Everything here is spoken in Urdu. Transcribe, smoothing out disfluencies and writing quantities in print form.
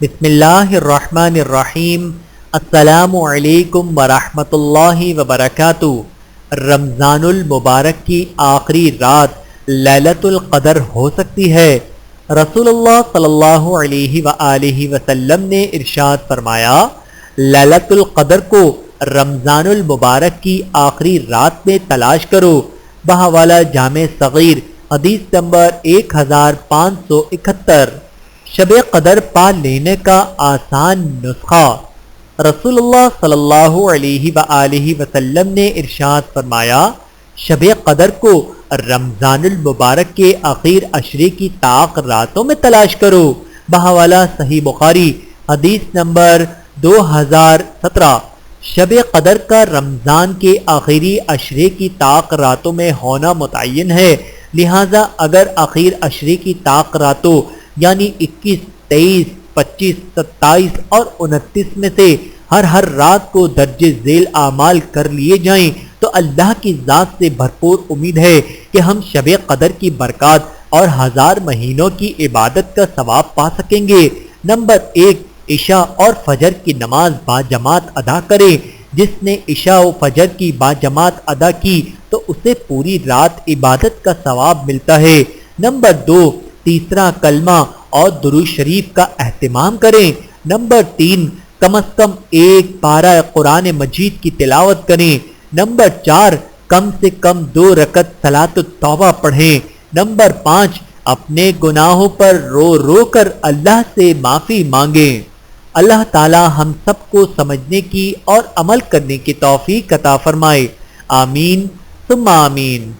بسم اللہ الرحمن الرحیم۔ السلام علیکم ورحمۃ اللہ وبرکاتہ۔ رمضان المبارک کی آخری رات لیلۃ القدر ہو سکتی ہے۔ رسول اللہ صلی اللہ علیہ وآلہ وسلم نے ارشاد فرمایا، لیلۃ القدر کو رمضان المبارک کی آخری رات میں تلاش کرو۔ بحوالہ جامع صغیر حدیث نمبر 1571۔ شب قدر پا لینے کا آسان نسخہ۔ رسول اللہ صلی اللہ علیہ وآلہ وسلم نے ارشاد فرمایا، شب قدر کو رمضان المبارک کے آخر عشرے کی طاق راتوں میں تلاش کرو۔ بحوالہ صحیح بخاری حدیث نمبر 2017۔ شب قدر کا رمضان کے آخری عشرے کی طاق راتوں میں ہونا متعین ہے، لہذا اگر آخر عشرے کی طاق راتوں یعنی 21، 23، 25، 27 اور 29 میں سے ہر رات کو درج ذیل اعمال کر لیے جائیں تو اللہ کی ذات سے بھرپور امید ہے کہ ہم شب قدر کی برکات اور 1000 مہینوں کی عبادت کا ثواب پا سکیں گے۔ نمبر 1، عشاء اور فجر کی نماز باجماعت ادا کریں۔ جس نے عشاء و فجر کی باجماعت ادا کی تو اسے پوری رات عبادت کا ثواب ملتا ہے۔ نمبر 2، تیسرا کلمہ اور درود شریف کا اہتمام کریں۔ نمبر 3، کم از کم ایک پارہ قرآن مجید کی تلاوت کریں۔ نمبر 4، کم سے کم 2 رکعت صلاۃ التوبہ پڑھیں۔ نمبر 5، اپنے گناہوں پر رو کر اللہ سے معافی مانگیں۔ اللہ تعالی ہم سب کو سمجھنے کی اور عمل کرنے کی توفیق عطا فرمائے۔ آمین ثم آمین۔